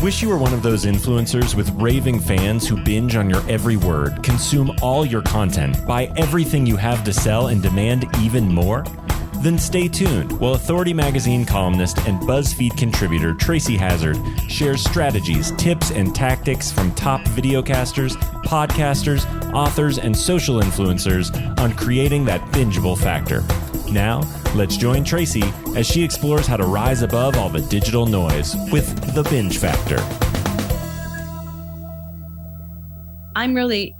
Wish you were one of those influencers with raving fans who binge on your every word, consume all your content, buy everything you have to sell, and demand even more? Then stay tuned while Authority Magazine columnist and BuzzFeed contributor Tracy Hazard shares strategies, tips, and tactics from top videocasters, podcasters, authors, and social influencers on creating that bingeable factor. Now, let's join Tracy as she explores how to rise above all the digital noise with the binge factor. I'm really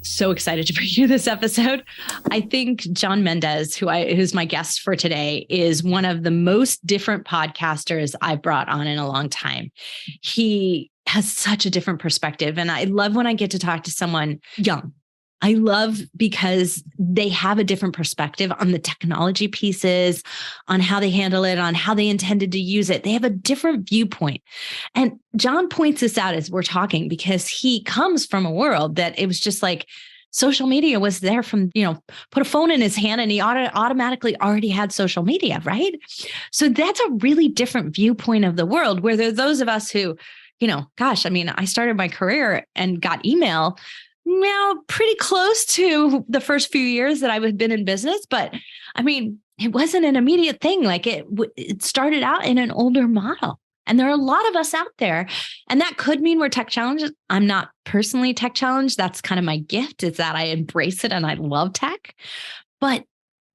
so excited to bring you this episode. I think John Mendez, who's my guest for today, is one of the most different podcasters I've brought on in a long time. He has such a different perspective, and I love when I get to talk to someone young. I love because they have a different perspective on the technology pieces, on how they handle it, on how they intended to use it. They have a different viewpoint. And John points this out as we're talking because he comes from a world that it was just like social media was there from, put a phone in his hand and he automatically already had social media, right? So that's a really different viewpoint of the world where there are those of us who, I started my career and got email now pretty close to the first few years that I've been in business. But it wasn't an immediate thing. Like it started out in an older model. And there are a lot of us out there. And that could mean we're tech challenged. I'm not personally tech challenged. That's kind of my gift, is that I embrace it and I love tech. But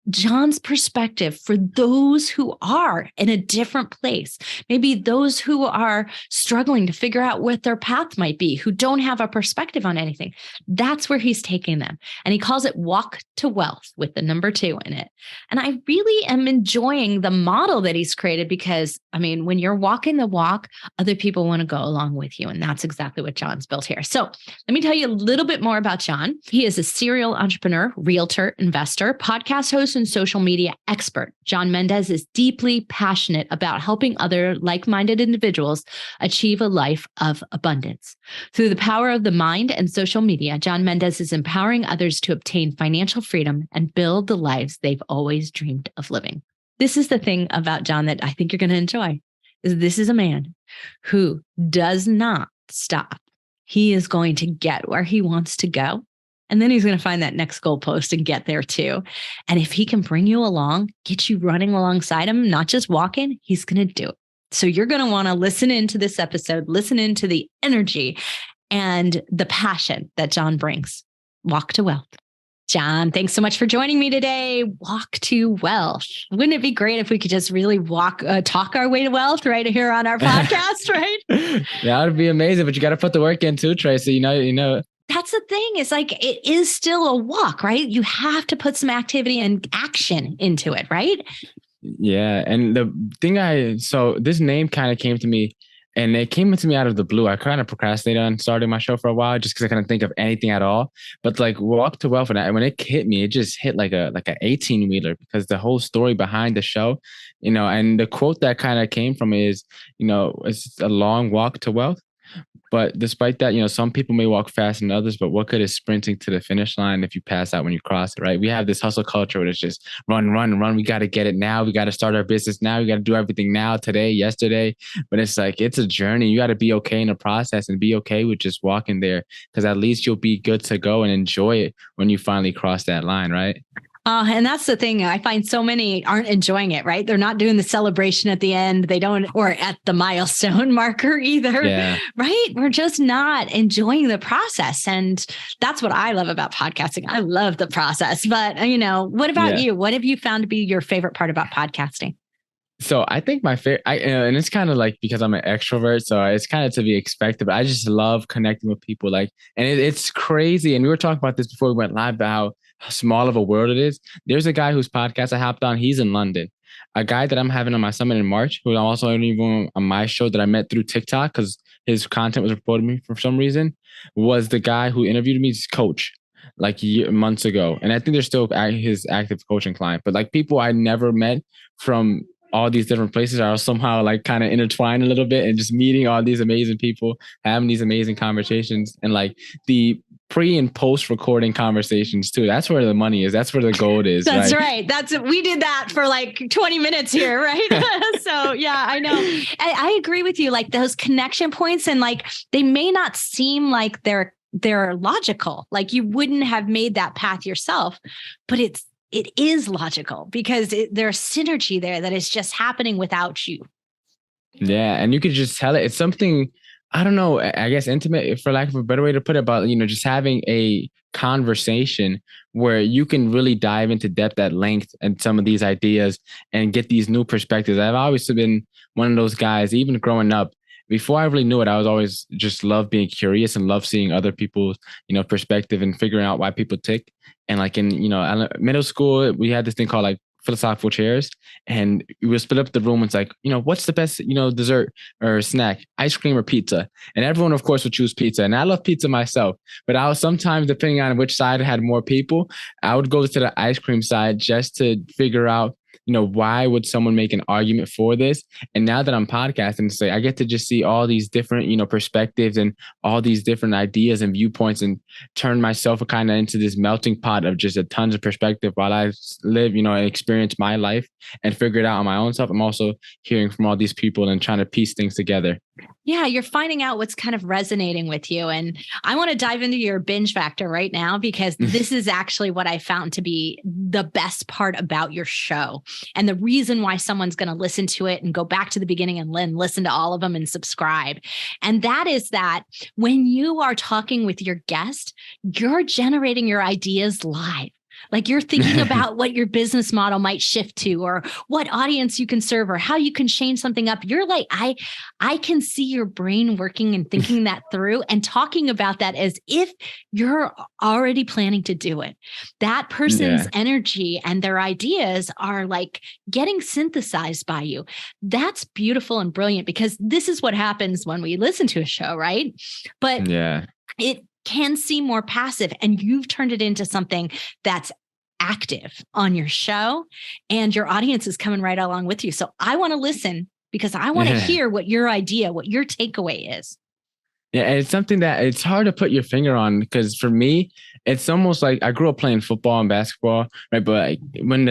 John's perspective for those who are in a different place, maybe those who are struggling to figure out what their path might be, who don't have a perspective on anything, that's where he's taking them. And he calls it Walk to Wealth with the number 2 in it. And I really am enjoying the model that he's created because, when you're walking the walk, other people want to go along with you. And that's exactly what John's built here. So let me tell you a little bit more about John. He is a serial entrepreneur, realtor, investor, podcast host, and social media expert. John Mendez is deeply passionate about helping other like-minded individuals achieve a life of abundance. Through the power of the mind and social media, John Mendez is empowering others to obtain financial freedom and build the lives they've always dreamed of living. This is the thing about John that I think you're going to enjoy. This is a man who does not stop. He is going to get where he wants to go. And then he's going to find that next goalpost and get there too. And if he can bring you along, get you running alongside him, not just walking, he's going to do it. So you're going to want to listen into this episode, listen into the energy and the passion that John brings. Walk to Wealth. John, thanks so much for joining me today. Walk to Wealth. Wouldn't it be great if we could just really talk our way to wealth right here on our podcast, right? That would be amazing, but you got to put the work in too, Tracy. You know. That's the thing. It's like, it is still a walk, right? You have to put some activity and action into it, right? Yeah. And the thing so this name kind of came to me, and it came to me out of the blue. I kind of procrastinated on starting my show for a while just because I couldn't think of anything at all. But like Walk to Wealth, and when it hit me, it just hit like an 18-wheeler because the whole story behind the show, and the quote that kind of came from it is, it's a long walk to wealth. But despite that, some people may walk faster than others, but what good is sprinting to the finish line if you pass out when you cross it, right? We have this hustle culture where it's just run, run, run. We got to get it now. We got to start our business now. We got to do everything now, today, yesterday. But it's like, it's a journey. You got to be okay in the process and be okay with just walking there, because at least you'll be good to go and enjoy it when you finally cross that line, right? And that's the thing. I find so many aren't enjoying it, right? They're not doing the celebration at the end. They don't, or at the milestone marker either, right? We're just not enjoying the process. And that's what I love about podcasting. I love the process. But, what about you? What have you found to be your favorite part about podcasting? So I think my favorite, and it's kind of like because I'm an extrovert, so it's kind of to be expected, but I just love connecting with people. And it's crazy. And we were talking about this before we went live about how small of a world it is. There's a guy whose podcast I hopped on. He's in London. A guy that I'm having on my summit in March, who I'm also interviewing on my show that I met through TikTok because his content was reported to me for some reason, was the guy who interviewed me, his coach, months ago. And I think they're still his active coaching client. But like people I never met from all these different places are somehow like kind of intertwined a little bit, and just meeting all these amazing people, having these amazing conversations, and like the pre and post recording conversations too. That's where the money is. That's where the gold is. That's right. We did that for like 20 minutes here, right? So yeah, I know. I agree with you. Like those connection points, and like they may not seem like they're logical. Like you wouldn't have made that path yourself, but it is logical because there's synergy there that is just happening without you. Yeah, and you could just tell it. It's something, I don't know, I guess intimate, for lack of a better way to put it, but just having a conversation where you can really dive into depth at length and some of these ideas and get these new perspectives. I've always been one of those guys, even growing up. Before I really knew it, I was always just love being curious and love seeing other people's, perspective and figuring out why people tick. And like in, middle school, we had this thing called like philosophical chairs, and we would split up the room. It's like, what's the best, dessert or snack, ice cream or pizza? And everyone, of course, would choose pizza. And I love pizza myself, but I was sometimes, depending on which side had more people, I would go to the ice cream side just to figure out, why would someone make an argument for this? And now that I'm podcasting, I get to just see all these different, perspectives and all these different ideas and viewpoints, and turn myself kind of into this melting pot of just a tons of perspective while I live, and experience my life and figure it out on my own self. I'm also hearing from all these people and trying to piece things together. Yeah, you're finding out what's kind of resonating with you. And I want to dive into your binge factor right now, because this is actually what I found to be the best part about your show. And the reason why someone's going to listen to it and go back to the beginning and listen to all of them and subscribe. And that is that when you are talking with your guest, you're generating your ideas live. Like you're thinking about what your business model might shift to, or what audience you can serve, or how you can change something up. You're like, I can see your brain working and thinking that through and talking about that as if you're already planning to do it. That person's energy and their ideas are like getting synthesized by you. That's beautiful and brilliant, because this is what happens when we listen to a show, right? But it can seem more passive, and you've turned it into something that's active on your show, and your audience is coming right along with you. So I want to listen, because I want to hear what your idea, what your takeaway is. Yeah, and it's something that it's hard to put your finger on, because for me, it's almost like I grew up playing football and basketball, right? But like when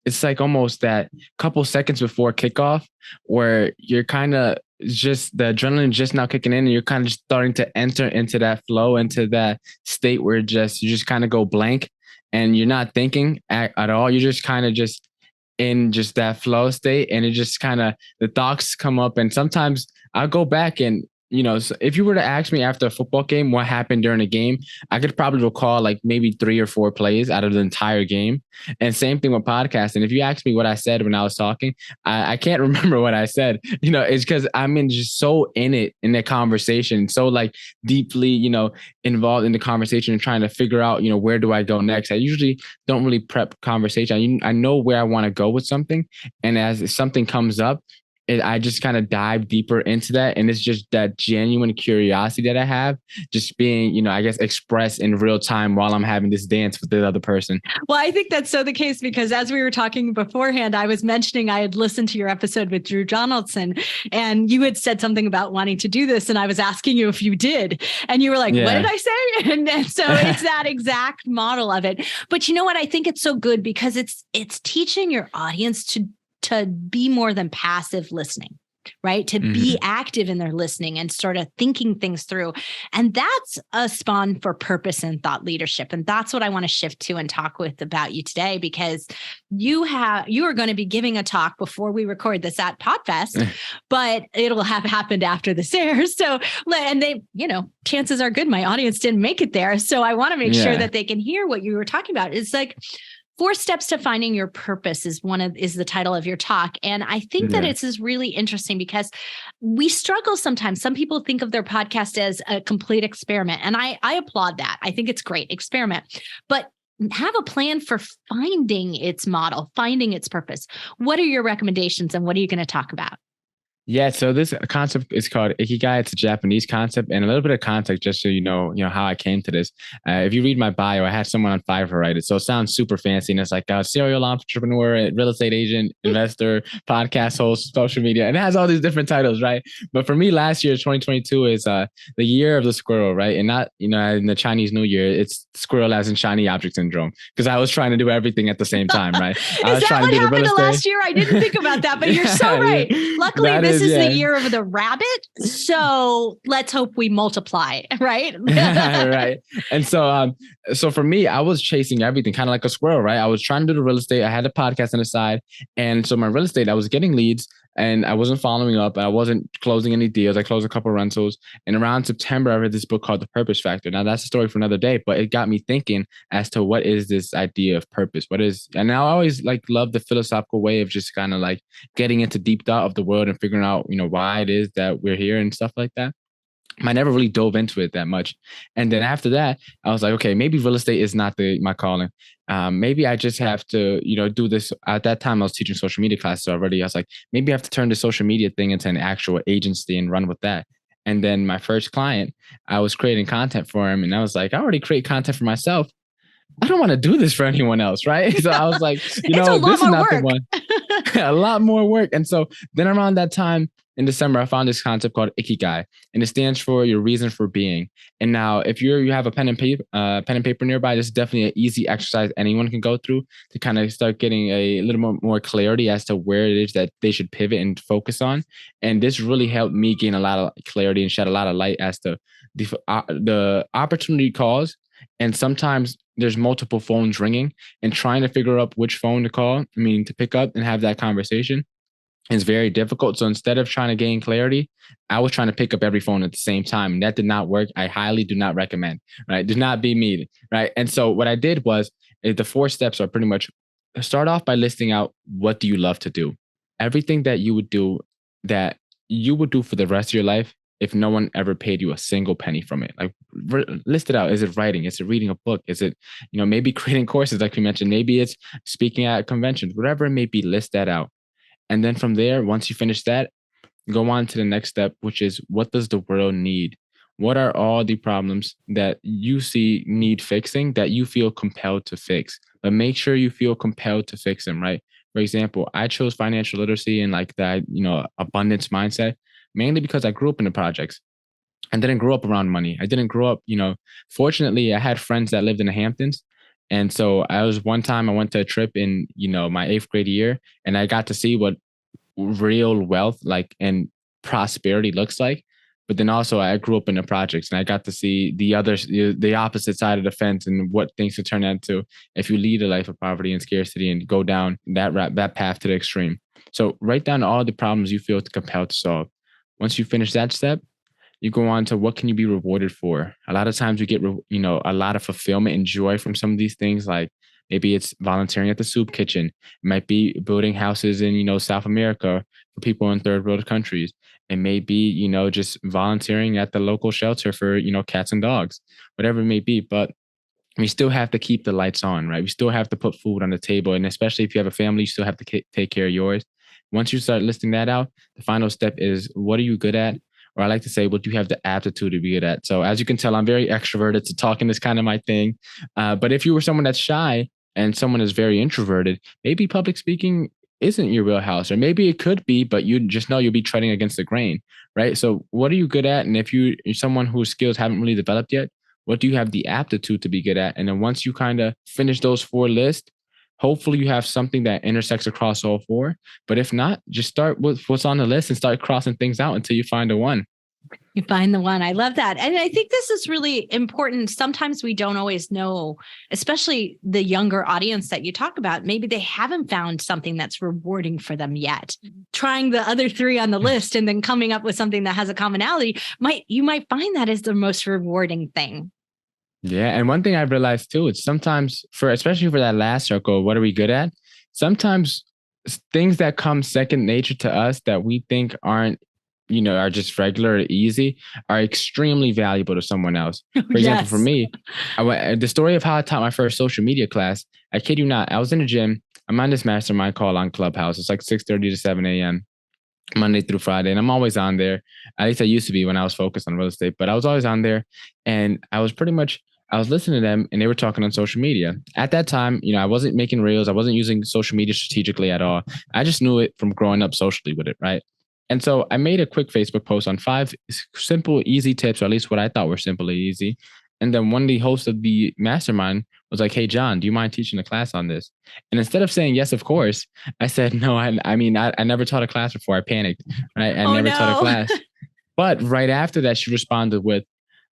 it's like almost that couple seconds before kickoff where you're kind of just the adrenaline just now kicking in, and you're kind of starting to enter into that flow, into that state where you just kind of go blank and you're not thinking at all. You're just kind of just in just that flow state, and it just kind of, the thoughts come up. And sometimes I'll go back and, so if you were to ask me after a football game what happened during a game, I could probably recall like maybe 3 or 4 plays out of the entire game. And same thing with podcasting. If you ask me what I said when I was talking, I can't remember what I said. It's because I'm just so in it, in the conversation, so like deeply, involved in the conversation and trying to figure out, where do I go next? I usually don't really prep conversation. I know where I want to go with something, and as something comes up, I just kind of dive deeper into that. And it's just that genuine curiosity that I have, just being, I guess, expressed in real time while I'm having this dance with the other person. Well, I think that's so the case, because as we were talking beforehand, I was mentioning I had listened to your episode with Drew Donaldson, and you had said something about wanting to do this. And I was asking you if you did. And you were like, what did I say? And so it's that exact model of it. But you know what? I think it's so good, because it's teaching your audience to be more than passive listening, right? To be active in their listening and sort of thinking things through. And that's a spawn for purpose and thought leadership. And that's what I want to shift to and talk with about you today, because you are going to be giving a talk before we record this at PodFest, but it'll have happened after this airs. So, and they, chances are good my audience didn't make it there. So I want to make sure that they can hear what you were talking about. It's like 4 steps to finding your purpose is the title of your talk. And I think that it's really interesting, because we struggle sometimes. Some people think of their podcast as a complete experiment. And I applaud that. I think it's great, experiment, but have a plan for finding its model, finding its purpose. What are your recommendations, and what are you going to talk about? Yeah, so this concept is called Ikigai. It's a Japanese concept, and a little bit of context just so you know how I came to this. If you read my bio, I had someone on Fiverr write it, so it sounds super fancy, and it's like a serial entrepreneur, real estate agent, investor, podcast host, social media, and it has all these different titles, right? But for me, last year, 2022, is the year of the squirrel, right? And not in the Chinese New Year, it's squirrel as in shiny object syndrome, because I was trying to do everything at the same time, right? I Is was that trying what to do the happened real to estate. last year? I didn't think about that, but you're so right. Luckily, this is the year of the rabbit. So let's hope we multiply, right? Right. And so for me, I was chasing everything kind of like a squirrel, right? I was trying to do the real estate. I had a podcast on the side. And so my real estate, I was getting leads and I wasn't following up. I wasn't closing any deals. I closed a couple of rentals. And around September, I read this book called The Purpose Factor. Now that's a story for another day, but it got me thinking as to what is this idea of purpose? And I always love the philosophical way of just kind of like getting into deep thought of the world and figuring out, why it is that we're here and stuff like that. I never really dove into it that much. And then after that, I was like, okay, maybe real estate is not my calling. Maybe I just have to, do this. At that time, I was teaching social media classes already. I was like, maybe I have to turn the social media thing into an actual agency and run with that. And then my first client, I was creating content for him. And I was like, I already create content for myself. I don't want to do this for anyone else, right? So I was like, this is not the one. A lot more work. And so then around that time in December, I found this concept called Ikigai, and it stands for your reason for being. And now, if you have a pen and paper nearby, this is definitely an easy exercise anyone can go through to kind of start getting a little more clarity as to where it is that they should pivot and focus on. And this really helped me gain a lot of clarity and shed a lot of light as to the opportunity calls. And sometimes there's multiple phones ringing, and trying to figure out which phone to pick up and have that conversation is very difficult. So instead of trying to gain clarity, I was trying to pick up every phone at the same time. And that did not work. I highly do not recommend, right? Do not be me, right? And so what I did was the 4 steps are pretty much start off by listing out, what do you love to do? Everything that you would do for the rest of your life if no one ever paid you a single penny from it. Like, list it out. Is it writing? Is it reading a book? Is it, maybe creating courses like we mentioned? Maybe it's speaking at conventions, whatever it may be, list that out. And then from there, once you finish that, go on to the next step, which is, what does the world need? What are all the problems that you see need fixing that you feel compelled to fix? But make sure you feel compelled to fix them, right? For example, I chose financial literacy and that, abundance mindset, mainly because I grew up in the projects. I didn't grow up around money. I didn't grow up, fortunately, I had friends that lived in the Hamptons. And so one time I went to a trip in, my 8th grade year, and I got to see what real wealth and prosperity looks like. But then also I grew up in the projects, and I got to see the opposite side of the fence and what things could turn into if you lead a life of poverty and scarcity and go down that path to the extreme. So write down all the problems you feel compelled to solve. Once you finish that step, you go on to, what can you be rewarded for? A lot of times we get, a lot of fulfillment and joy from some of these things. Like maybe it's volunteering at the soup kitchen. It might be building houses in, South America for people in third world countries. It may be, just volunteering at the local shelter for, cats and dogs, whatever it may be. But we still have to keep the lights on, right? We still have to put food on the table. And especially if you have a family, you still have to take care of yours. Once you start listing that out, the final step is, what are you good at? Or I like to say, what do you have the aptitude to be good at? So as you can tell, I'm very extroverted. So talking is kind of my thing. But if you were someone that's shy and someone is very introverted, maybe public speaking isn't your wheelhouse, or maybe it could be, but you just know you'll be treading against the grain, right? So what are you good at? And if you're someone whose skills haven't really developed yet, what do you have the aptitude to be good at? And then once you kind of finish those 4 lists, hopefully you have something that intersects across all 4. But if not, just start with what's on the list and start crossing things out until you find the one. You find the one. I love that. And I think this is really important. Sometimes we don't always know, especially the younger audience that you talk about. Maybe they haven't found something that's rewarding for them yet. Trying the other 3 on the list and then coming up with something that has a commonality, you might find that is the most rewarding thing. Yeah. And one thing I've realized too, it's sometimes especially for that last circle, what are we good at? Sometimes things that come second nature to us that we think are just regular or easy are extremely valuable to someone else. For example, for me, the story of how I taught my first social media class, I kid you not, I was in a gym. I'm on this mastermind call on Clubhouse. It's like 6:30 to 7 a.m. Monday through Friday. And I'm always on there. At least I used to be when I was focused on real estate, but I was always on there. And I was listening to them and they were talking on social media. At that time, I wasn't making reels. I wasn't using social media strategically at all. I just knew it from growing up socially with it, right? And so I made a quick Facebook post on 5 simple, easy tips, or at least what I thought were simple and easy. And then one of the hosts of the mastermind was like, "Hey, John, do you mind teaching a class on this?" And instead of saying yes, of course, I said, "No, I never taught a class before. I panicked, right? I never taught a class." But right after that, she responded with,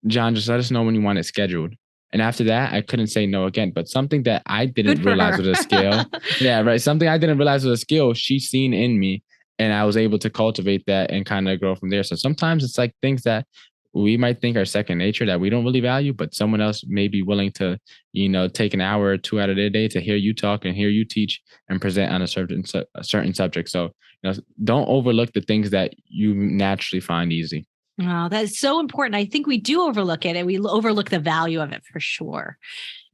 "John, just let us know when you want it scheduled." And after that, I couldn't say no again. But something that I didn't realize was a skill. Yeah, right. Something I didn't realize was a skill she's seen in me. And I was able to cultivate that and kind of grow from there. So sometimes it's like things that we might think are second nature that we don't really value, but someone else may be willing to, take an hour or 2 out of their day to hear you talk and hear you teach and present on a certain subject. So, don't overlook the things that you naturally find easy. Oh, that's so important. I think we do overlook it and we overlook the value of it for sure.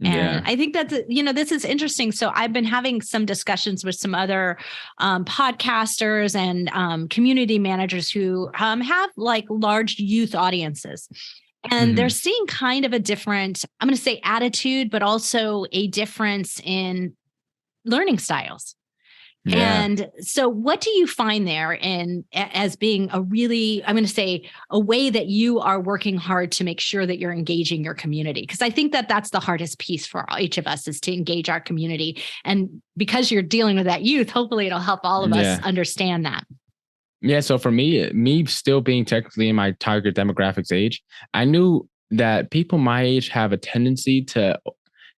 And I think that, this is interesting. So I've been having some discussions with some other podcasters and community managers who have like large youth audiences. And they're seeing kind of a different, I'm going to say attitude, but also a difference in learning styles. Yeah. And so what do you find there as being a really, I'm going to say, a way that you are working hard to make sure that you're engaging your community? Because I think that that's the hardest piece for each of us, is to engage our community. And because you're dealing with that youth, hopefully it'll help all of us understand that. Yeah. So for me still being technically in my target demographics age, I knew that people my age have a tendency to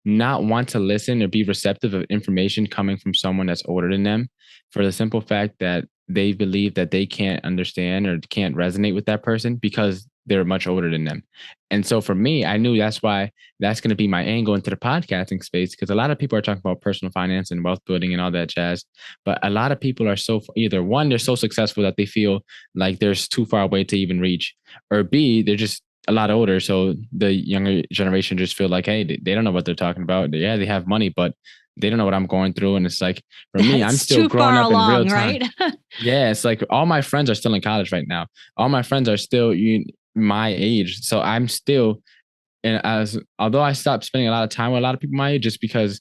not want to listen or be receptive of information coming from someone that's older than them, for the simple fact that they believe that they can't understand or can't resonate with that person because they're much older than them. And so for me, I knew that's why that's going to be my angle into the podcasting space, because a lot of people are talking about personal finance and wealth building and all that jazz. But a lot of people are either one, they're so successful that they feel like they're too far away to even reach, or B, they're just a lot older. So the younger generation just feel like, hey, they don't know what they're talking about. Yeah, they have money, but they don't know what I'm going through. And it's like, for me, I'm still growing up in real time. Right? Yeah, it's like all my friends are still in college right now. All my friends are still my age. So I'm still, although I stopped spending a lot of time with a lot of people my age, just because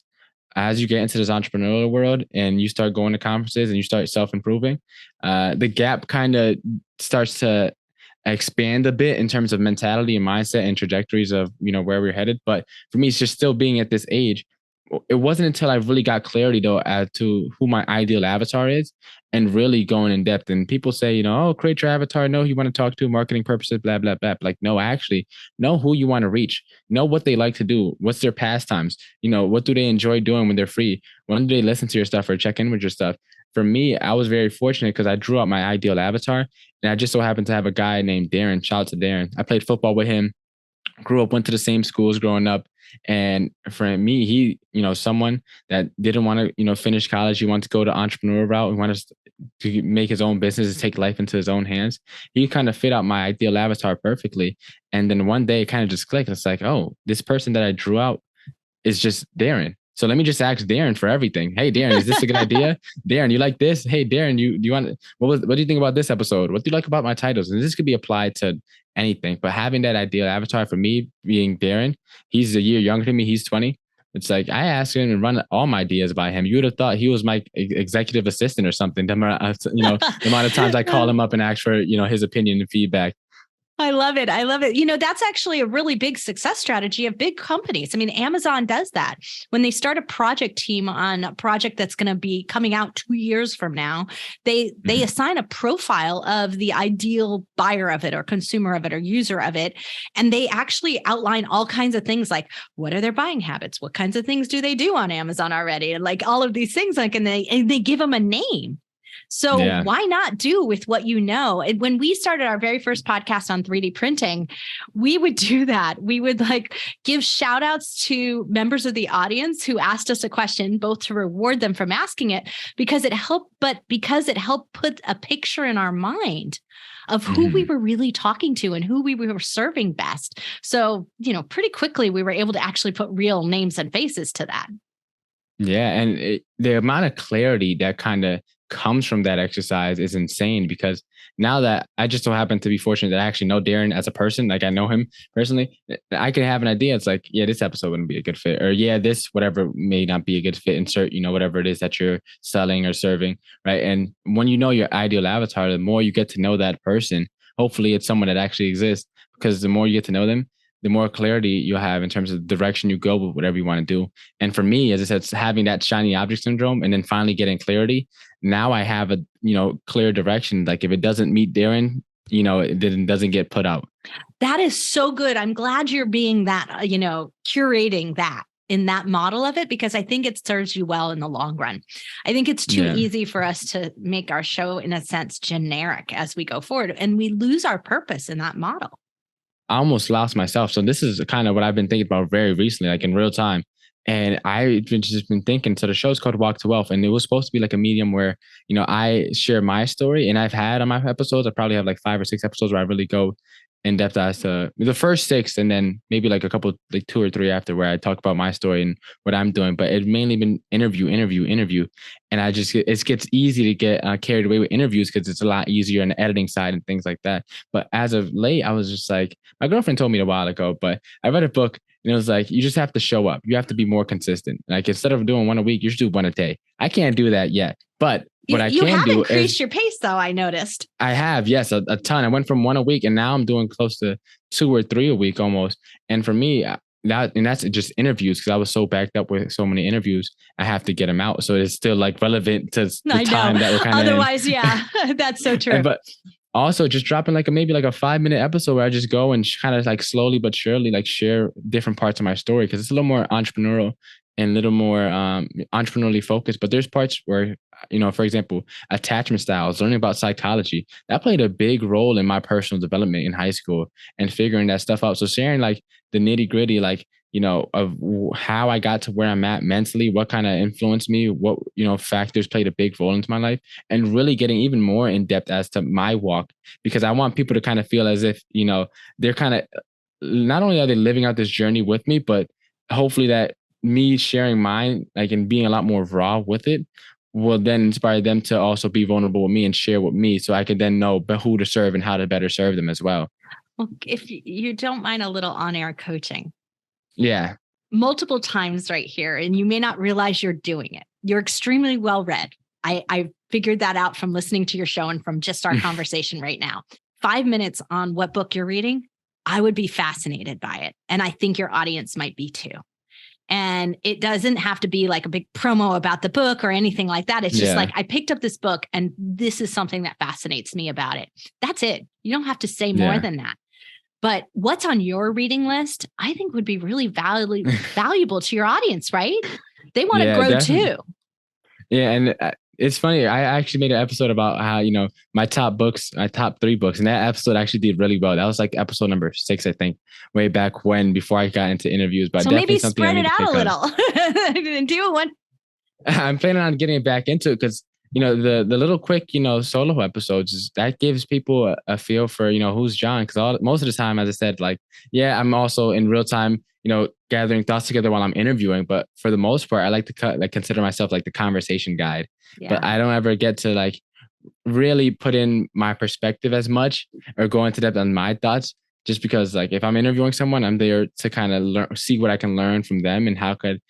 as you get into this entrepreneurial world and you start going to conferences and you start self-improving, the gap kind of starts to expand a bit in terms of mentality and mindset and trajectories of, where we're headed. But for me, it's just still being at this age. It wasn't until I really got clarity though as to who my ideal avatar is and really going in depth. And people say, oh, create your avatar. Know who you want to talk to, marketing purposes, blah, blah, blah. Like, no, actually know who you want to reach, know what they like to do. What's their pastimes? What do they enjoy doing when they're free? When do they listen to your stuff or check in with your stuff? For me, I was very fortunate because I drew out my ideal avatar, and I just so happened to have a guy named Darren. Shout out to Darren. I played football with him, grew up, went to the same schools growing up. And for me, he, someone that didn't want to, finish college. He wanted to go the entrepreneur route. He wanted to make his own business and take life into his own hands. He kind of fit out my ideal avatar perfectly. And then one day it kind of just clicked. It's like, oh, this person that I drew out is just Darren. So let me just ask Darren for everything. Hey, Darren, is this a good idea? Darren, you like this? Hey, Darren, you want, what do you think about this episode? What do you like about my titles? And this could be applied to anything, but having that ideal avatar for me being Darren, he's a year younger than me. He's 20. It's like, I asked him to run all my ideas by him. You would have thought he was my executive assistant or something. The amount of times I call him up and ask for, his opinion and feedback. I love it. I love it. That's actually a really big success strategy of big companies. I mean, Amazon does that. When they start a project team on a project that's going to be coming out 2 years from now, they assign a profile of the ideal buyer of it or consumer of it or user of it. And they actually outline all kinds of things like, what are their buying habits? What kinds of things do they do on Amazon already? And like all of these things, and they give them a name. So why not do with what you know? And when we started our very first podcast on 3D printing, we would do that. We would give shout outs to members of the audience who asked us a question, both to reward them from asking it, because it helped put a picture in our mind of who we were really talking to and who we were serving best. So, pretty quickly we were able to actually put real names and faces to that. Yeah. And the amount of clarity that kind of comes from that exercise is insane, because now that I just so happen to be fortunate that I actually know Darren as a person, like I know him personally, I can have an idea. It's like, yeah, this episode wouldn't be a good fit, or yeah, this whatever may not be a good fit. Insert, whatever it is that you're selling or serving, right? And when you know your ideal avatar, the more you get to know that person. Hopefully, it's someone that actually exists, because the more you get to know them, the more clarity you'll have in terms of the direction you go with whatever you want to do. And for me, as I said, having that shiny object syndrome and then finally getting clarity, now I have a, clear direction. Like if it doesn't meet Darren, it then doesn't get put out. That is so good. I'm glad you're being that, curating that in that model of it, because I think it serves you well in the long run. I think it's too easy for us to make our show, in a sense, generic as we go forward, and we lose our purpose in that model. I almost lost myself. So this is kind of what I've been thinking about very recently, like in real time. And I've just been thinking, so the show's called Walk to Wealth, and it was supposed to be like a medium where, I share my story, and I've had on my episodes, I probably have like 5 or 6 episodes where I really go in depth as to the first 6, and then maybe like a couple, like 2 or 3 after, where I talk about my story and what I'm doing. But it's mainly been interview. And it gets easy to get carried away with interviews because it's a lot easier on the editing side and things like that. But as of late, I was just like, my girlfriend told me a while ago, but I read a book and it was like, you just have to show up. You have to be more consistent. Like instead of doing 1 a week, you should do 1 a day. I can't do that yet, but what I can do is— You have increased your pace though, I noticed. I have, yes, a ton. I went from 1 a week and now I'm doing close to 2 or 3 a week almost. And for me, that's just interviews, because I was so backed up with so many interviews. I have to get them out. So it's still like relevant to the time that we're kind of otherwise, yeah, that's so true. But also just dropping maybe a 5-minute episode where I just go and kind of like slowly but surely like share different parts of my story, because it's a little more entrepreneurial and a little more entrepreneurially focused. But there's parts where, for example, attachment styles, learning about psychology, that played a big role in my personal development in high school and figuring that stuff out. So sharing like the nitty gritty, like, of how I got to where I'm at mentally, what kind of influenced me, what, factors played a big role into my life, and really getting even more in depth as to my walk, because I want people to kind of feel as if, they're kind of, not only are they living out this journey with me, but hopefully that me sharing mine, like, and being a lot more raw with it, will then inspire them to also be vulnerable with me and share with me, so I can then know who to serve and how to better serve them as well. Well, if you don't mind a little on-air coaching. Yeah. Multiple times right here, and you may not realize you're doing it. You're extremely well read. I figured that out from listening to your show and from just our conversation right now. 5 minutes on what book you're reading, I would be fascinated by it. And I think your audience might be too. And it doesn't have to be like a big promo about the book or anything like that. It's just like, I picked up this book and this is something that fascinates me about it. That's it. You don't have to say more than that. But what's on your reading list, I think would be really valuable to your audience, right? They want to grow definitely too. Yeah. And it's funny. I actually made an episode about how, my top 3 books. And that episode actually did really well. That was like episode number 6, I think, way back when, before I got into interviews. But so maybe spread it out a little. Do one. I'm planning on getting it back into it, because the little quick, solo episodes, that gives people a feel for, who's John. Because most of the time, as I said, like, I'm also in real time, gathering thoughts together while I'm interviewing. But for the most part, I like to consider myself like the conversation guide. Yeah. But I don't ever get to like really put in my perspective as much or go into depth on my thoughts. Just because, like, if I'm interviewing someone, I'm there to kind of see what I can learn from them, and how could,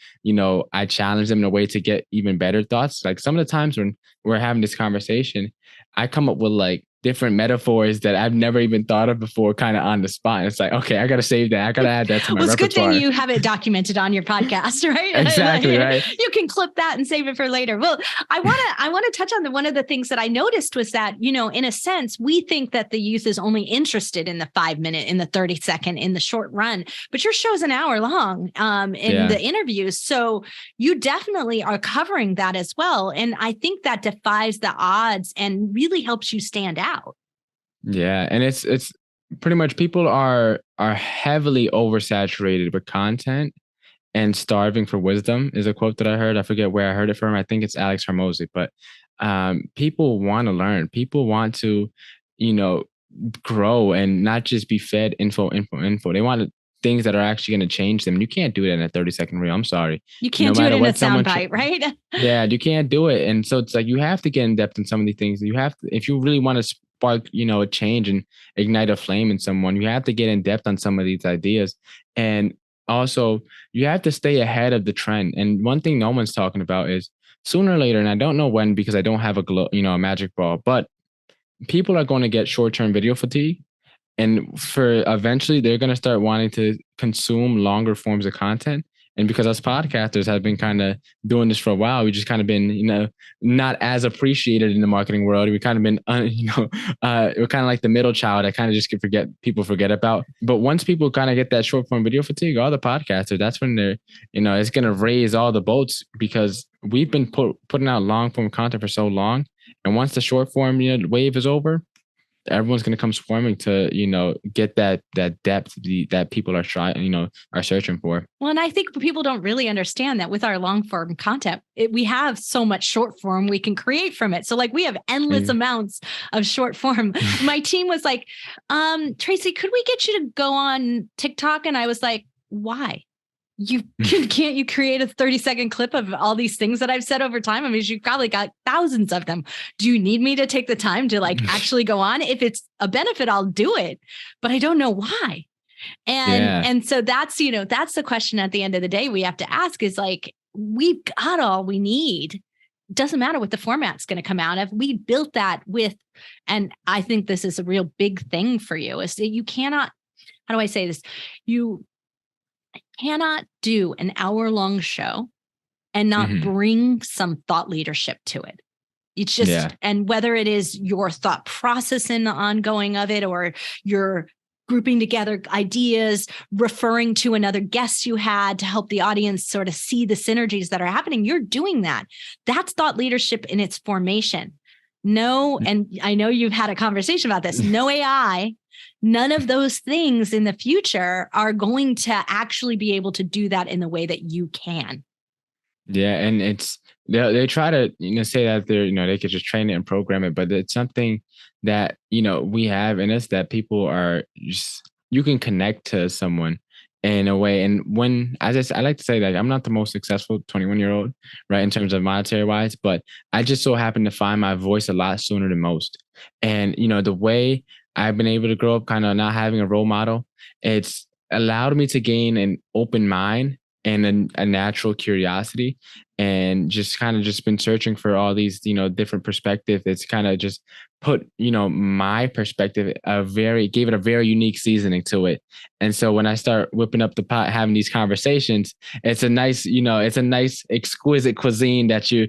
I challenge them in a way to get even better thoughts. Like some of the times when we're having this conversation, I come up with like different metaphors that I've never even thought of before, kind of on the spot. And it's like, okay, I got to save that. I got to add that to my repertoire. It's a good thing you have it documented on your podcast, right? Exactly, right. You can clip that and save it for later. Well, I want to touch on one of the things that I noticed was that, in a sense, we think that the youth is only interested in the 5 minute, in the 30 second, in the short run, but your show's an hour long in the interviews. So you definitely are covering that as well. And I think that defies the odds and really helps you stand out. Yeah. And it's pretty much, people are heavily oversaturated with content and starving for wisdom, is a quote that I heard. I forget where I heard it from. I think it's Alex Hormozy, but people want to learn. People want to, grow and not just be fed info. They want things that are actually going to change them. You can't do it in a 30-second reel. I'm sorry. You can't do it in a soundbite, right? Yeah, you can't do it. And so it's like, you have to get in depth in some of these things. You have to, if you really want to spark, a change and ignite a flame in someone, you have to get in depth on some of these ideas. And also you have to stay ahead of the trend. And one thing no one's talking about is sooner or later, and I don't know when, because I don't have a magic ball, but people are going to get short-term video fatigue. And for eventually they're going to start wanting to consume longer forms of content. And because us podcasters have been kind of doing this for a while, we just kind of been, not as appreciated in the marketing world. We kind of been, we're kind of like the middle child. I kind of just people forget about. But once people kind of get that short form video fatigue, all the podcasters, that's when they're, it's going to raise all the boats, because we've been putting out long form content for so long. And once the short form wave is over, everyone's going to come swarming to, get that depth that people are trying, are searching for. Well, and I think people don't really understand that with our long form content, we have so much short form we can create from it. So like we have endless amounts of short form. My team was like, Tracy, could we get you to go on TikTok? And I was like, why? Can't you create a 30-second clip of all these things that I've said over time? I mean, you've probably got thousands of them. Do you need me to take the time to like actually go on? If it's a benefit, I'll do it, but I don't know why. And so that's the question at the end of the day we have to ask is like, we've got all we need. Doesn't matter what the format's going to come out of. We built that with, and I think this is a real big thing for you is that you cannot, how do I say this? You cannot do an hour-long show and not bring some thought leadership to it. It's just, and whether it is your thought process in the ongoing of it, or you're grouping together ideas, referring to another guest you had to help the audience sort of see the synergies that are happening, you're doing that. That's thought leadership in its formation. No, and I know you've had a conversation about this, no AI, none of those things in the future are going to actually be able to do that in the way that you can. Yeah. And it's, they try to, say that they're, they could just train it and program it, but it's something that, we have in us that people are just, you can connect to someone in a way. And when, I like to say that I'm not the most successful 21-year-old, right, in terms of monetary wise, but I just so happen to find my voice a lot sooner than most. And, the way I've been able to grow up kind of not having a role model, it's allowed me to gain an open mind and a natural curiosity, and just kind of just been searching for all these, different perspectives. It's kind of just put, my perspective gave it a very unique seasoning to it. And so when I start whipping up the pot, having these conversations, it's a nice, it's a nice exquisite cuisine that you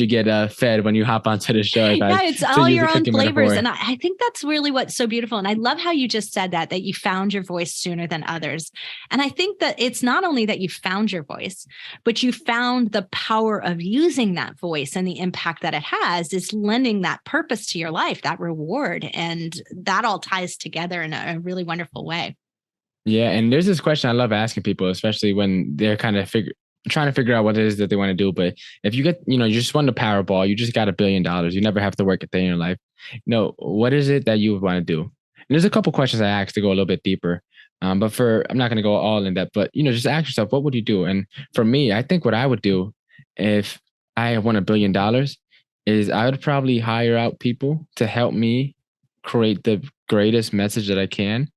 get fed when you hop onto the show. It's all your own flavors. And I think that's really what's so beautiful. And I love how you just said that you found your voice sooner than others. And I think that it's not only that you found your voice, but you found the power of using that voice, and the impact that it has is lending that purpose to your life, that reward. And that all ties together in a really wonderful way. Yeah. And there's this question I love asking people, especially when they're kind of trying to figure out what it is that they want to do. But if you get, you just won the Powerball, you just got $1 billion, you never have to work a day in your life. What is it that you want to do? And there's a couple questions I asked to go a little bit deeper. I'm not going to go all in depth, but, just ask yourself, what would you do? And for me, I think what I would do if I won $1 billion is I would probably hire out people to help me create the greatest message that I can.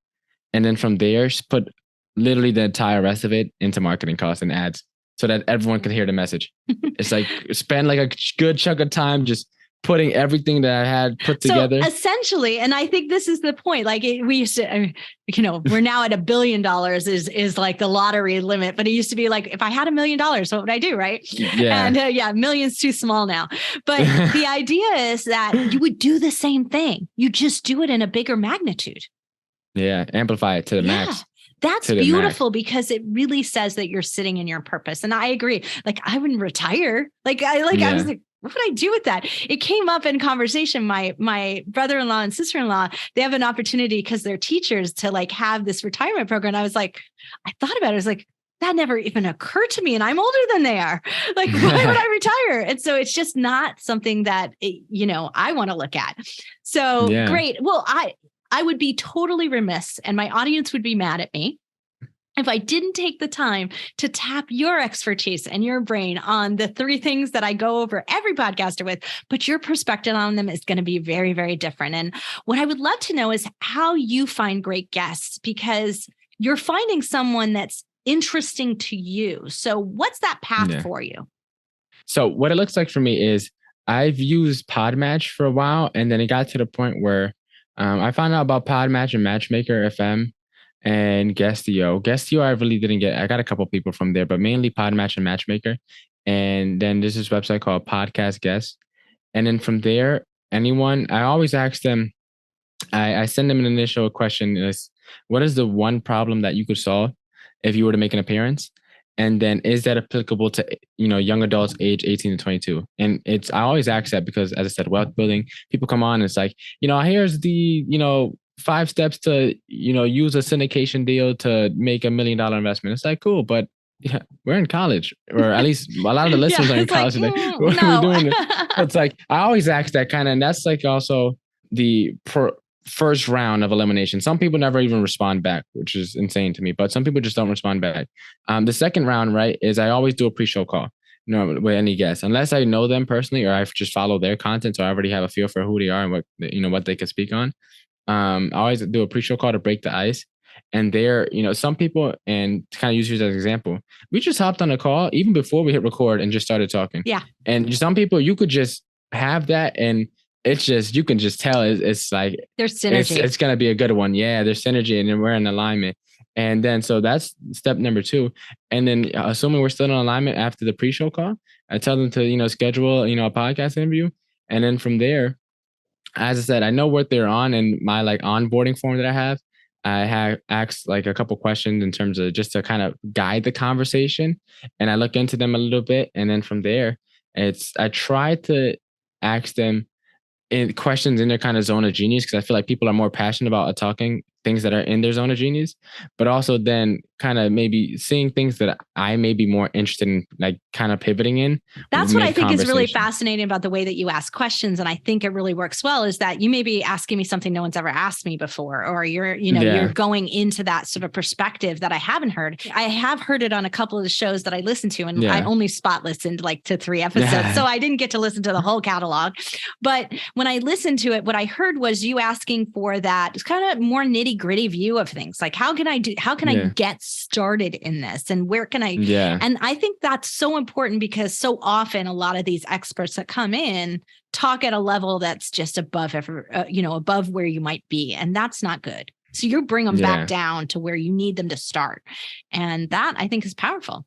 And then from there, put literally the entire rest of it into marketing costs and ads so that everyone can hear the message. It's like spend like a good chunk of time just putting everything that I had put together. So essentially, and I think this is the point, like we used to, we're now at $1 billion is like the lottery limit, but it used to be like, if I had $1 million, what would I do? Right. Yeah. And million's too small now. But the idea is that you would do the same thing. You just do it in a bigger magnitude. Yeah. Amplify it to the max. That's beautiful because it really says that you're sitting in your purpose. And I agree. Like I wouldn't retire. I was like, what would I do with that? It came up in conversation. My brother-in-law and sister-in-law, they have an opportunity because they're teachers to like have this retirement program. And I was like, I thought about it. I was like, that never even occurred to me. And I'm older than they are. Like, why would I retire? And so it's just not something that, I want to look at. So great. Well, I would be totally remiss and my audience would be mad at me if I didn't take the time to tap your expertise and your brain on the 3 things that I go over every podcaster with, but your perspective on them is going to be very, very different. And what I would love to know is how you find great guests, because you're finding someone that's interesting to you. So what's that path for you? So what it looks like for me is I've used Podmatch for a while, and then it got to the point where I found out about Podmatch and Matchmaker FM and Guestio. Guestio, I really didn't get. I got a couple people from there, but mainly Podmatch and Matchmaker. And then there's this website called Podcast Guest. And then from there, anyone, I always ask them, I send them an initial question is, what is the one problem that you could solve if you were to make an appearance? And then is that applicable to, young adults age 18 to 22? And I always ask that because, as I said, wealth building, people come on and it's like, here's the, 5 steps to, use a syndication deal to make $1 million investment. It's like, cool, but yeah, we're in college, or at least a lot of the listeners are in college. Like, what are we doing? It's like, I always ask that kind of, and that's like also the first round of elimination. Some people never even respond back, which is insane to me, but some people just don't respond back. The second round, right, is I always do a pre-show call, with any guest, unless I know them personally or I just follow their content. So I already have a feel for who they are and what they can speak on. I always do a pre-show call to break the ice. And there, some people, and to kind of use you as an example, we just hopped on a call even before we hit record and just started talking. Yeah. And some people, you could just have that, and it's just, you can just tell it's like there's synergy. It's going to be a good one. Yeah, there's synergy, and then we're in alignment. And then so that's step number 2. And then assuming we're still in alignment after the pre-show call, I tell them to schedule a podcast interview. And then from there, as I said, I know what they're on, and my onboarding form that I have asked a couple questions in terms of just to kind of guide the conversation, and I look into them a little bit. And then from there, I try to ask them questions in their kind of zone of genius, because I feel like people are more passionate about talking things that are in their zone of genius, but also then kind of maybe seeing things that I may be more interested in, kind of pivoting in. That's what I think is really fascinating about the way that you ask questions. And I think it really works well is that you may be asking me something no one's ever asked me before, or you're going into that sort of perspective that I haven't heard. I have heard it on a couple of the shows that I listened to, and I only spot listened to 3 episodes. So I didn't get to listen to the whole catalog. But when I listened to it, what I heard was you asking for that kind of more nitty gritty view of things. Like, how can I get started in this, and where can I? And I think that's so important, because so often a lot of these experts that come in talk at a level that's just above above where you might be. And that's not good. So you bring them back down to where you need them to start. And that, I think, is powerful.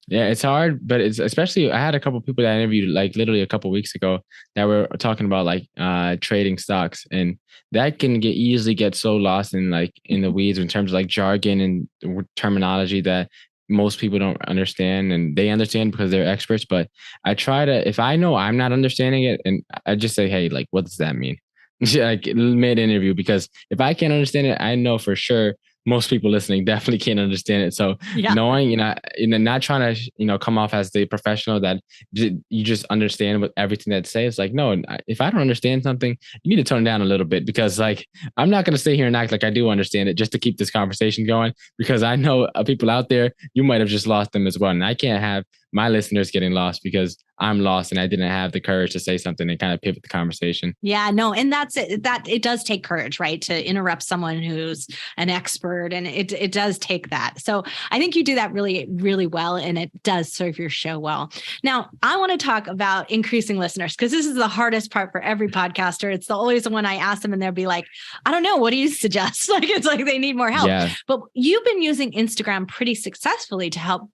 Yeah, it's hard, but it's especially, I had a couple of people that I interviewed literally a couple of weeks ago that were talking about trading stocks, and that can easily get so lost in the weeds in terms of jargon and terminology that most people don't understand, and they understand because they're experts. But I try to, if I know I'm not understanding it, and I just say, hey, what does that mean? Mid interview, because if I can't understand it, I know for sure most people listening definitely can't understand it. So knowing, not trying to, come off as the professional that you just understand with everything that say. It's no, if I don't understand something, you need to tone it down a little bit, because I'm not going to stay here and act like I do understand it just to keep this conversation going, because I know people out there, you might have just lost them as well. And I can't have my listeners getting lost because I'm lost and I didn't have the courage to say something and kind of pivot the conversation. Yeah, no. And that's it. That it does take courage, right? To interrupt someone who's an expert, and it does take that. So I think you do that really, really well, and it does serve your show well. Now, I want to talk about increasing listeners, because this is the hardest part for every podcaster. It's always the one I ask them and they'll be like, I don't know, what do you suggest? It's like they need more help. Yeah. But you've been using Instagram pretty successfully to help,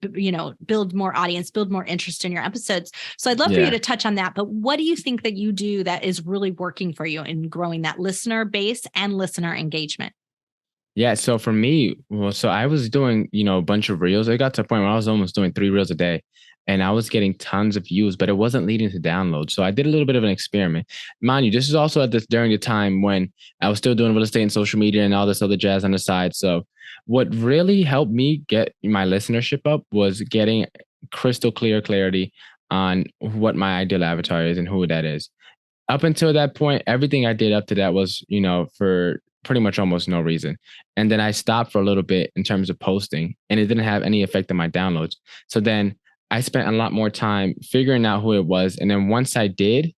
build more audience, build more interest in your episodes. So I'd love for you to touch on that. But what do you think that you do that is really working for you in growing that listener base and listener engagement? Yeah. So for me, so I was doing, a bunch of reels. I got to a point where I was almost doing 3 reels a day, and I was getting tons of views, but it wasn't leading to downloads. So I did a little bit of an experiment. Mind you, this is also during the time when I was still doing real estate and social media and all this other jazz on the side. So what really helped me get my listenership up was getting crystal clear clarity on what my ideal avatar is and who that is. Up until that point, everything I did up to that was, for pretty much almost no reason. And then I stopped for a little bit in terms of posting, and it didn't have any effect on my downloads. So then I spent a lot more time figuring out who it was. And then once I did,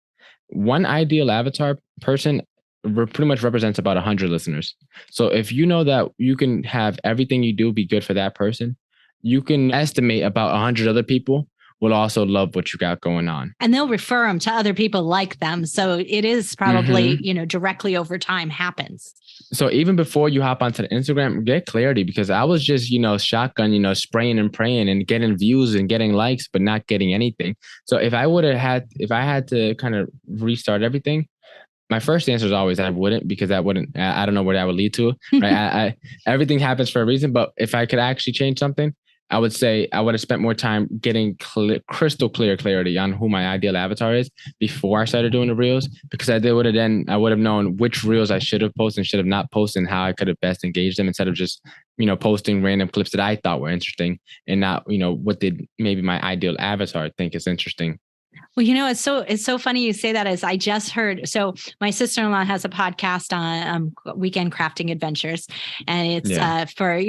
one ideal avatar person pretty much represents about 100 listeners. So if you know that you can have everything you do be good for that person, you can estimate about 100 other people will also love what you got going on. And they'll refer them to other people like them. So it is probably, directly over time happens. So even before you hop onto the Instagram, get clarity, because I was just, shotgun, spraying and praying and getting views and getting likes, but not getting anything. So if I had to kind of restart everything, my first answer is always I wouldn't, because I don't know where that would lead to. Right. Everything happens for a reason, but if I could actually change something, I would say I would have spent more time getting crystal clear clarity on who my ideal avatar is before I started doing the reels, because I would have known which reels I should have posted and should have not posted, and how I could have best engaged them, instead of just, posting random clips that I thought were interesting and not, what did maybe my ideal avatar think is interesting. Well, it's so funny you say that, as I just heard. So my sister-in-law has a podcast on weekend crafting adventures, and it's for,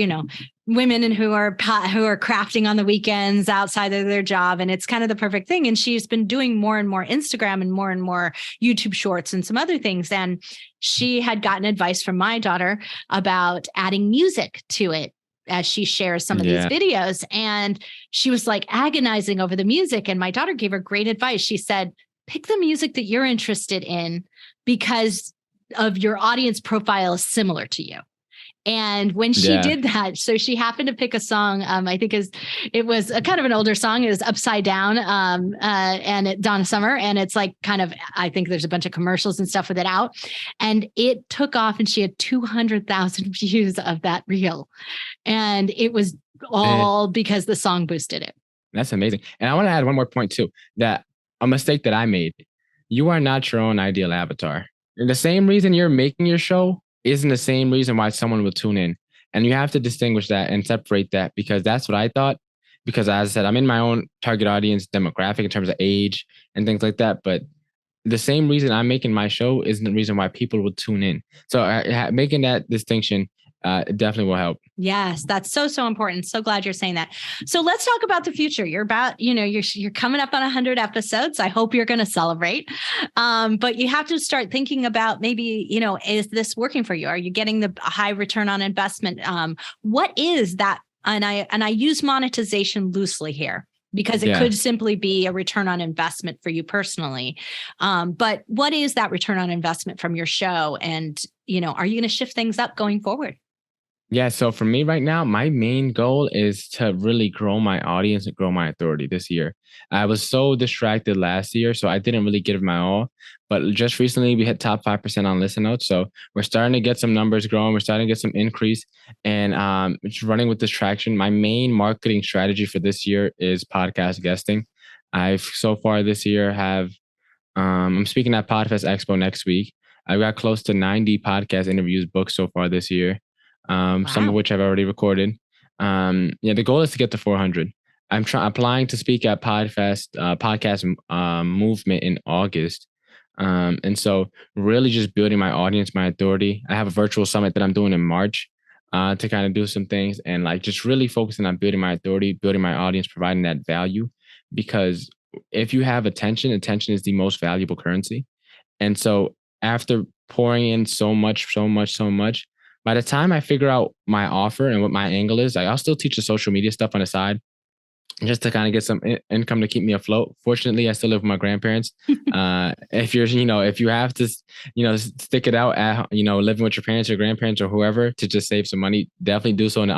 women and who are crafting on the weekends outside of their job. And it's kind of the perfect thing. And she's been doing more and more Instagram and more YouTube shorts and some other things. And she had gotten advice from my daughter about adding music to it as she shares some of these videos. And she was like agonizing over the music. And my daughter gave her great advice. She said, pick the music that you're interested in, because of your audience profile is similar to you. And when she did that, so she happened to pick a song, I think it was a kind of an older song. It was Upside Down, and Donna Summer. And it's like kind of, I think there's a bunch of commercials and stuff with it out. And it took off, and she had 200,000 views of that reel. And it was all because the song boosted it. That's amazing. And I want to add one more point too, that a mistake that I made: you are not your own ideal avatar. And the same reason you're making your show isn't the same reason why someone will tune in. And you have to distinguish that and separate that, because that's what I thought. Because as I said, I'm in my own target audience demographic in terms of age and things like that. But the same reason I'm making my show isn't the reason why people will tune in. So making that distinction definitely will help. Yes, that's so important. So glad you're saying that. So let's talk about the future. You're about, you're coming up on 100 episodes. I hope you're going to celebrate. But you have to start thinking about maybe, is this working for you? Are you getting the high return on investment? What is that? And I use monetization loosely here, because it could simply be a return on investment for you personally. But what is that return on investment from your show? And, are you going to shift things up going forward? Yeah. So for me right now, my main goal is to really grow my audience and grow my authority this year. I was so distracted last year, so I didn't really give my all. But just recently, we hit top 5% on listen notes. So we're starting to get some numbers growing. We're starting to get some increase, and it's running with this traction. My main marketing strategy for this year is podcast guesting. I've so far this year I'm speaking at Podfest Expo next week. I've got close to 90 podcast interviews booked so far this year. Some of which I've already recorded. The goal is to get to 400. I'm applying to speak at Podfest podcast movement in August. And so really just building my audience, my authority. I have a virtual summit that I'm doing in March to kind of do some things, and like just really focusing on building my authority, building my audience, providing that value. Because if you have attention is the most valuable currency. And so after pouring in so much, by the time I figure out my offer and what my angle is, I'll still teach the social media stuff on the side just to kind of get some income to keep me afloat. Fortunately, I still live with my grandparents. If you have to, stick it out at, living with your parents or grandparents or whoever to just save some money, definitely do so in the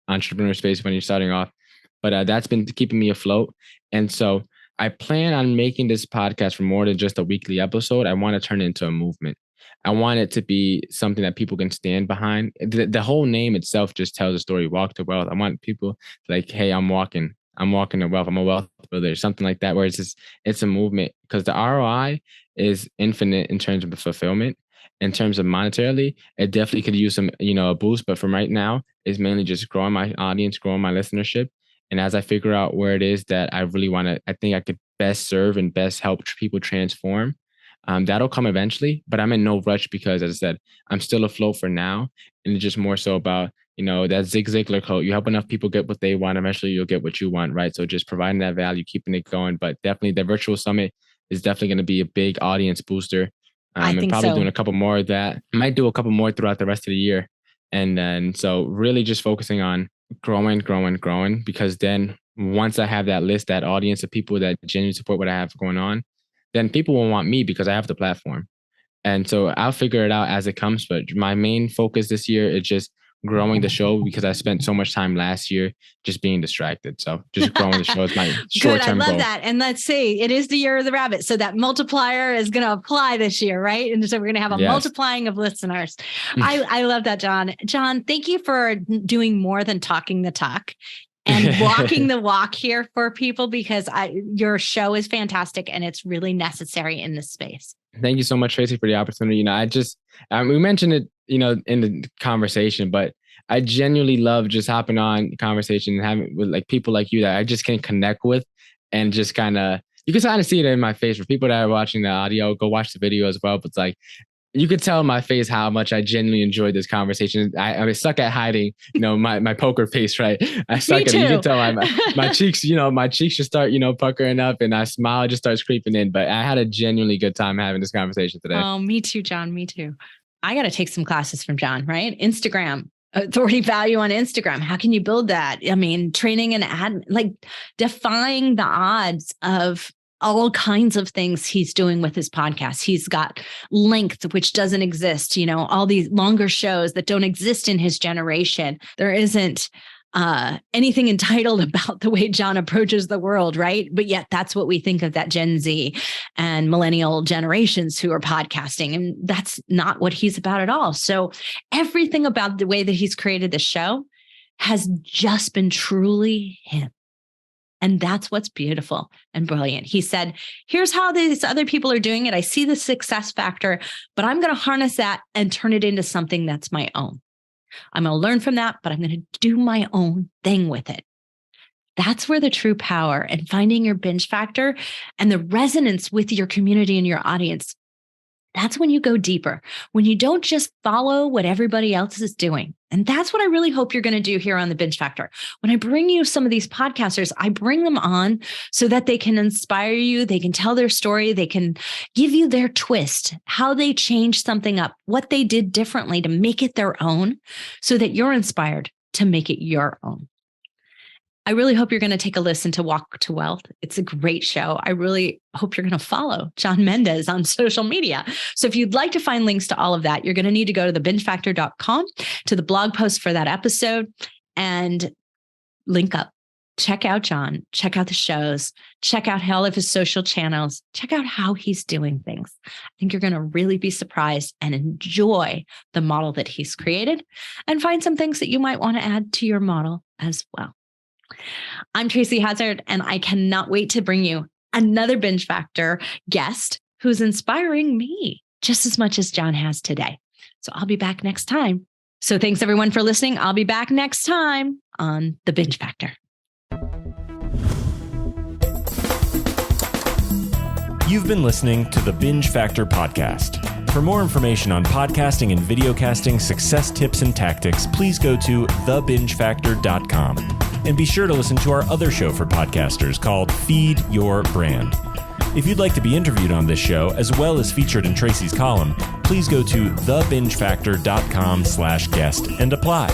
entrepreneur space when you're starting off. But that's been keeping me afloat. And so I plan on making this podcast for more than just a weekly episode. I want to turn it into a movement. I want it to be something that people can stand behind. The whole name itself just tells a story, Walk to Wealth. I want people like, hey, I'm walking to wealth. I'm a wealth builder, something like that, where it's a movement, because the ROI is infinite in terms of fulfillment. In terms of monetarily, it definitely could use some, a boost. But from right now, it's mainly just growing my audience, growing my listenership. And as I figure out where it is that I really want to, I think I could best serve and best help people transform, That'll come eventually, but I'm in no rush because, as I said, I'm still afloat for now. And it's just more so about, that Zig Ziglar quote, you help enough people get what they want, eventually you'll get what you want, right? So just providing that value, keeping it going. But definitely the virtual summit is definitely going to be a big audience booster. I think and probably so. doing a couple more of that. I might do a couple more throughout the rest of the year. And then, so really just focusing on growing, because then once I have that list, that audience of people that genuinely support what I have going on, then people will want me because I have the platform. And so I'll figure it out as it comes. But my main focus this year is just growing the show because I spent so much time last year just being distracted. So just growing the show is my short-term goal. Good. I love that. And let's see, it is the year of the rabbit. So that multiplier is going to apply this year, right? And so we're going to have a multiplying of listeners. I love that, John. John, thank you for doing more than talking the talk and walking the walk here for people, because your show is fantastic and it's really necessary in this space. Thank you so much, Tracy, for the opportunity. We mentioned it, in the conversation, but I genuinely love just hopping on conversation and having with like people like you that I just can connect with, and just you can kind of see it in my face. For people that are watching the audio, go watch the video as well. But it's like, you could tell in my face how much I genuinely enjoyed this conversation. I suck at hiding, my poker face, right? I suck at it. You can tell my cheeks, my cheeks just start, puckering up, and I smile just starts creeping in. But I had a genuinely good time having this conversation today. Oh, me too, John. Me too. I got to take some classes from John, right? Instagram, authority value on Instagram. How can you build that? I mean, training and defying the odds of all kinds of things he's doing with his podcast. He's got length, which doesn't exist, all these longer shows that don't exist in his generation. There isn't anything entitled about the way John approaches the world, right? But yet that's what we think of that Gen Z and millennial generations who are podcasting. And that's not what he's about at all. So everything about the way that he's created the show has just been truly him. And that's what's beautiful and brilliant. He said, here's how these other people are doing it. I see the success factor, but I'm going to harness that and turn it into something that's my own. I'm going to learn from that, but I'm going to do my own thing with it. That's where the true power and finding your binge factor and the resonance with your community and your audience. That's when you go deeper, when you don't just follow what everybody else is doing. And that's what I really hope you're going to do here on the Binge Factor. When I bring you some of these podcasters, I bring them on so that they can inspire you. They can tell their story. They can give you their twist, how they changed something up, what they did differently to make it their own, so that you're inspired to make it your own. I really hope you're going to take a listen to Walk to Wealth. It's a great show. I really hope you're going to follow John Mendez on social media. So if you'd like to find links to all of that, you're going to need to go to thebingefactor.com to the blog post for that episode and link up. Check out John, check out the shows, check out all of his social channels, check out how he's doing things. I think you're going to really be surprised and enjoy the model that he's created, and find some things that you might want to add to your model as well. I'm Tracy Hazard, and I cannot wait to bring you another Binge Factor guest who's inspiring me just as much as John has today. So I'll be back next time. So thanks everyone for listening. I'll be back next time on The Binge Factor. You've been listening to the Binge Factor podcast. For more information on podcasting and videocasting success tips and tactics, please go to thebingefactor.com. And be sure to listen to our other show for podcasters called Feed Your Brand. If you'd like to be interviewed on this show, as well as featured in Tracy's column, please go to thebingefactor.com/guest and apply.